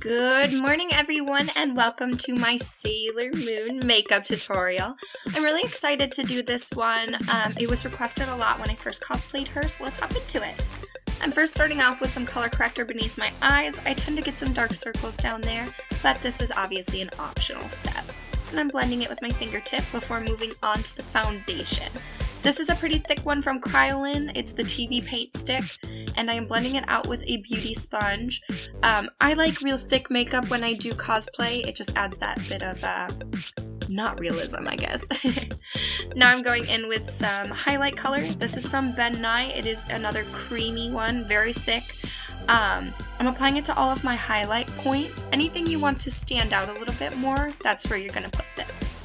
Good morning everyone and welcome to my Sailor Moon makeup tutorial. I'm really excited to do this one. It was requested a lot when I first cosplayed her, so let's hop into it. I'm first starting off with some color corrector beneath my eyes. I tend to get some dark circles down there, but this is obviously an optional step. And I'm blending it with my fingertip before moving on to the foundation. This is a pretty thick one from Kryolan. It's the TV paint stick, and I am blending it out with a beauty sponge. I like real thick makeup when I do cosplay. It just adds that bit of, not realism, I guess. Now I'm going in with some highlight color. This is from Ben Nye. It is another creamy one, very thick. I'm applying it to all of my highlight points. Anything you want to stand out a little bit more, that's where you're going to put this.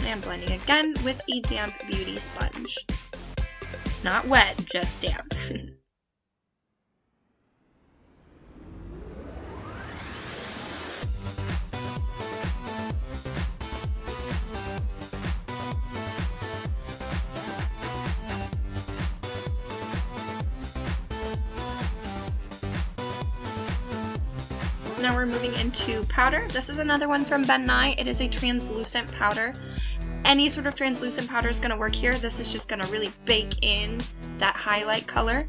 And blending again with a damp beauty sponge. Not wet, just damp. Now we're moving into powder. This is another one from Ben Nye. It is a translucent powder. Any sort of translucent powder is going to work here. This is just going to really bake in that highlight color.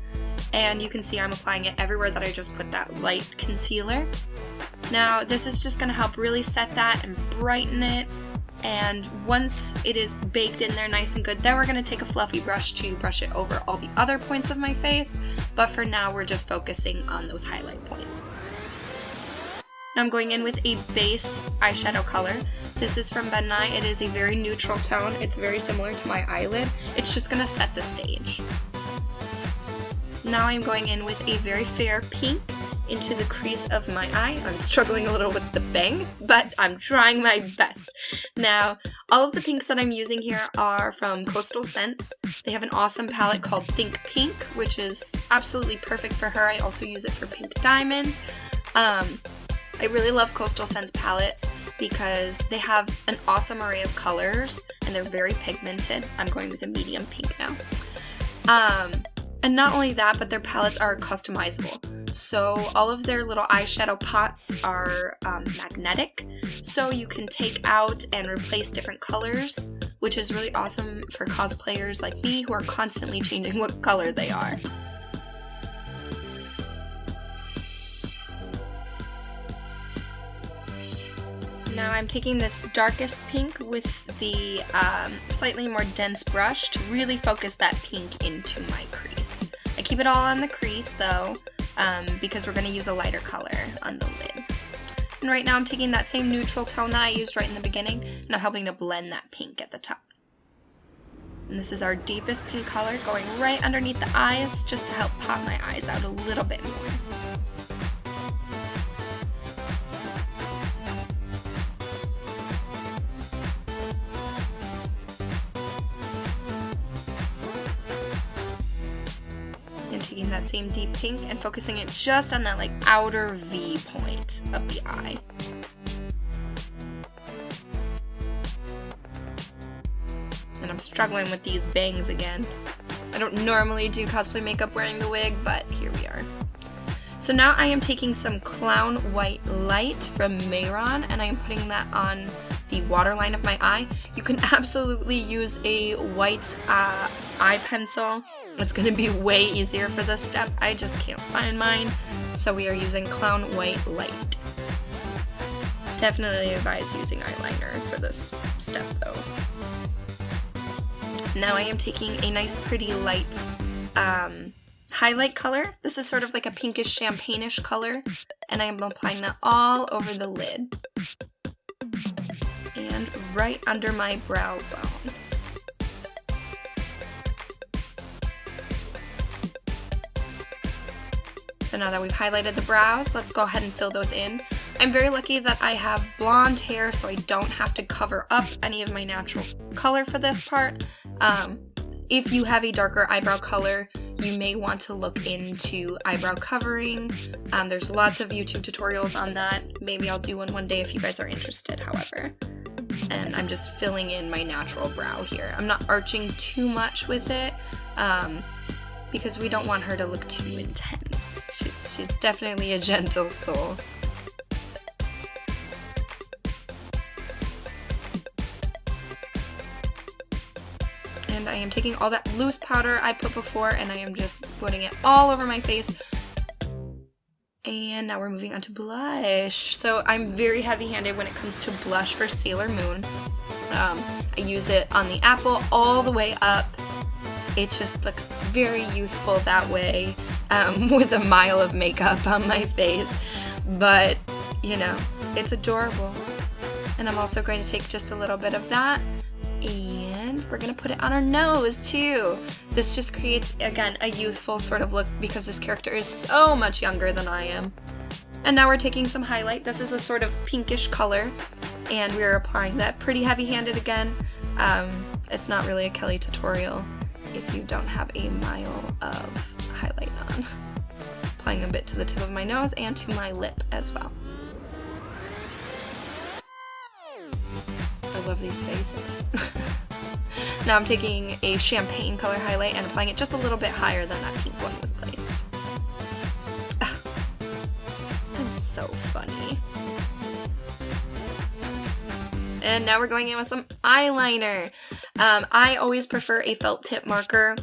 And you can see I'm applying it everywhere that I just put that light concealer. Now this is just going to help really set that and brighten it. And once it is baked in there nice and good, then we're going to take a fluffy brush to brush it over all the other points of my face. But for now, we're just focusing on those highlight points. Now I'm going in with a base eyeshadow color. This is from Ben Nye. It is a very neutral tone. It's very similar to my eyelid. It's just going to set the stage. Now I'm going in with a very fair pink into the crease of my eye. I'm struggling a little with the bangs, but I'm trying my best. Now, all of the pinks that I'm using here are from Coastal Scents. They have an awesome palette called Think Pink, which is absolutely perfect for her. I also use it for pink diamonds. I really love Coastal Scents palettes because they have an awesome array of colors and they're very pigmented. I'm going with a medium pink now. And not only that, but their palettes are customizable. So all of their little eyeshadow pots are magnetic, so you can take out and replace different colors, which is really awesome for cosplayers like me who are constantly changing what color they are. Now I'm taking this darkest pink with the slightly more dense brush to really focus that pink into my crease. I keep it all on the crease though, because we're going to use a lighter color on the lid. And right now I'm taking that same neutral tone that I used right in the beginning, and I'm helping to blend that pink at the top. And this is our deepest pink color going right underneath the eyes, just to help pop my eyes out a little bit more. And taking that same deep pink and focusing it just on that like outer V point of the eye. And I'm struggling with these bangs again. I don't normally do cosplay makeup wearing the wig, but here we are. So now I am taking some Clown White Light from Mehron and I am putting that on the waterline of my eye. You can absolutely use a white eye pencil. It's going to be way easier for this step. I just can't find mine, so we are using Clown White Light. Definitely advise using eyeliner for this step though. Now I am taking a nice pretty light highlight color. This is sort of like a pinkish champagne-ish color, and I am applying that all over the lid and right under my brow bone. So now that we've highlighted the brows, let's go ahead and fill those in. I'm very lucky that I have blonde hair, so I don't have to cover up any of my natural color for this part. If you have a darker eyebrow color, you may want to look into eyebrow covering. There's lots of YouTube tutorials on that. Maybe I'll do one day if you guys are interested, however. and I'm just filling in my natural brow here. I'm not arching too much with it, because we don't want her to look too intense. She's definitely a gentle soul. And I am taking all that loose powder I put before, and I am just putting it all over my face. And now we're moving on to blush. So I'm very heavy-handed when it comes to blush for Sailor Moon. I use it on the apple all the way up. It just looks very youthful that way, with a mile of makeup on my face. But, you know, it's adorable. And I'm also going to take just a little bit of that, and we're going to put it on our nose too. This just creates, again, a youthful sort of look because this character is so much younger than I am. And now we're taking some highlight. This is a sort of pinkish color, and we're applying that pretty heavy-handed again. It's not really a Kelly tutorial if you don't have a mile of highlight on. Applying a bit to the tip of my nose and to my lip as well. I love these faces. Now I'm taking a champagne color highlight and applying it just a little bit higher than that pink one was placed. I'm so funny. And now we're going in with some eyeliner. I always prefer a felt tip marker,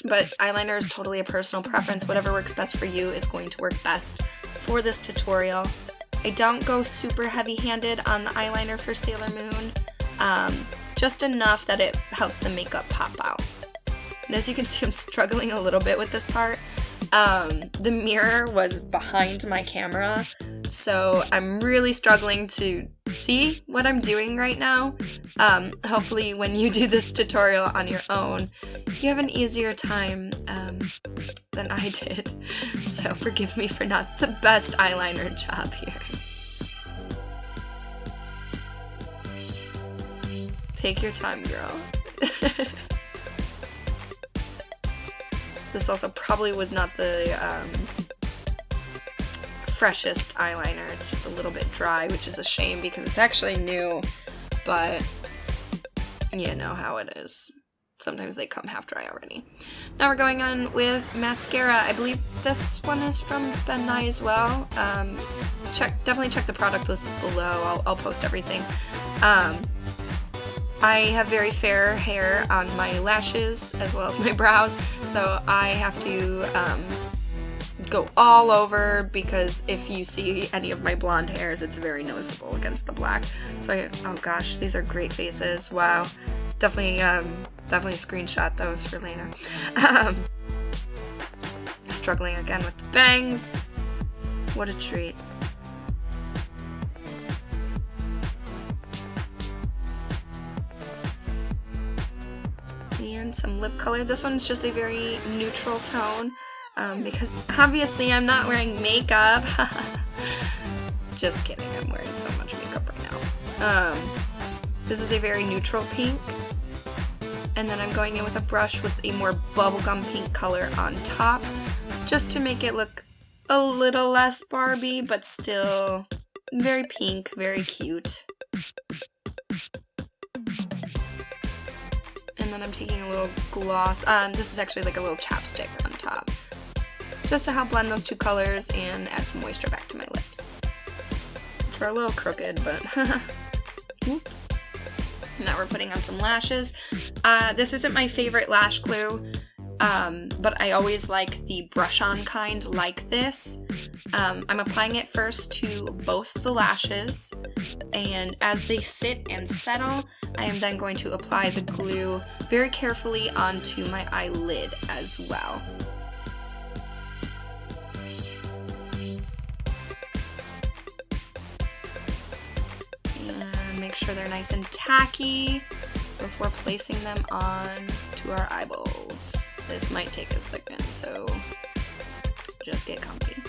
but eyeliner is totally a personal preference. Whatever works best for you is going to work best for this tutorial. I don't go super heavy-handed on the eyeliner for Sailor Moon, just enough that it helps the makeup pop out. And as you can see, I'm struggling a little bit with this part. The mirror was behind my camera, so I'm really struggling to see what I'm doing right now. Hopefully when you do this tutorial on your own, you have an easier time than I did. So forgive me for not the best eyeliner job here. Take your time, girl. This also probably was not the freshest eyeliner. It's just a little bit dry, which is a shame because it's actually new, but you know how it is. Sometimes they come half dry already. Now we're going on with mascara. I believe this one is from Ben Nye as well. Definitely check the product list below. I'll post everything. I have very fair hair on my lashes as well as my brows, so I have to go all over because if you see any of my blonde hairs, it's very noticeable against the black. So oh gosh, these are great faces. Wow. Definitely screenshot those for later. Struggling again with the bangs. What a treat. And some lip color. This one's just a very neutral tone because obviously I'm not wearing makeup. Just kidding, I'm wearing so much makeup right now. This is a very neutral pink. And then I'm going in with a brush with a more bubblegum pink color on top, just to make it look a little less Barbie, but still very pink, very cute. And then I'm taking a little gloss. This is actually like a little chapstick on top, just to help blend those two colors and add some moisture back to my lips. Which are a little crooked, but oops. Now we're putting on some lashes. This isn't my favorite lash glue, but I always like the brush-on kind like this. I'm applying it first to both the lashes, and as they sit and settle, I am then going to apply the glue very carefully onto my eyelid as well. Make sure they're nice and tacky before placing them on to our eyeballs. This might take a second, so just get comfy.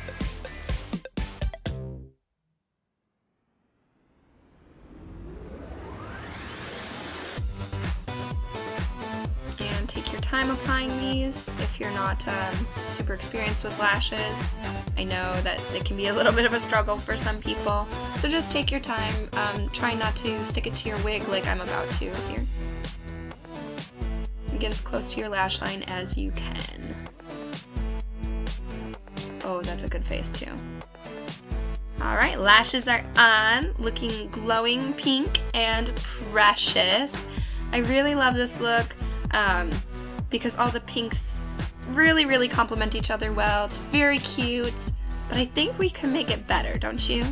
And take your time applying these if you're not super experienced with lashes. I know that it can be a little bit of a struggle for some people, so just take your time. Try not to stick it to your wig like I'm about to here. And get as close to your lash line as you can. Oh, that's a good face too. Alright, lashes are on, looking glowing pink and precious. I really love this look because all the pinks really complement each other well. It's very cute, but I think we can make it better, don't you?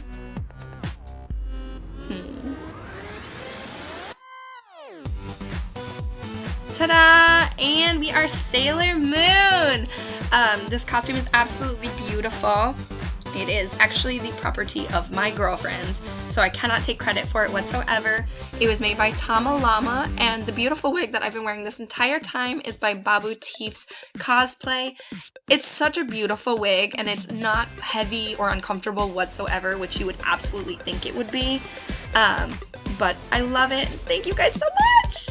Ta-da! And we are Sailor Moon! This costume is absolutely beautiful. It is actually the property of my girlfriends, so I cannot take credit for it whatsoever. It was made by TonyMoly, and the beautiful wig that I've been wearing this entire time is by Babu Teef's Cosplay. It's such a beautiful wig, and it's not heavy or uncomfortable whatsoever, which you would absolutely think it would be. But I love it. Thank you guys so much!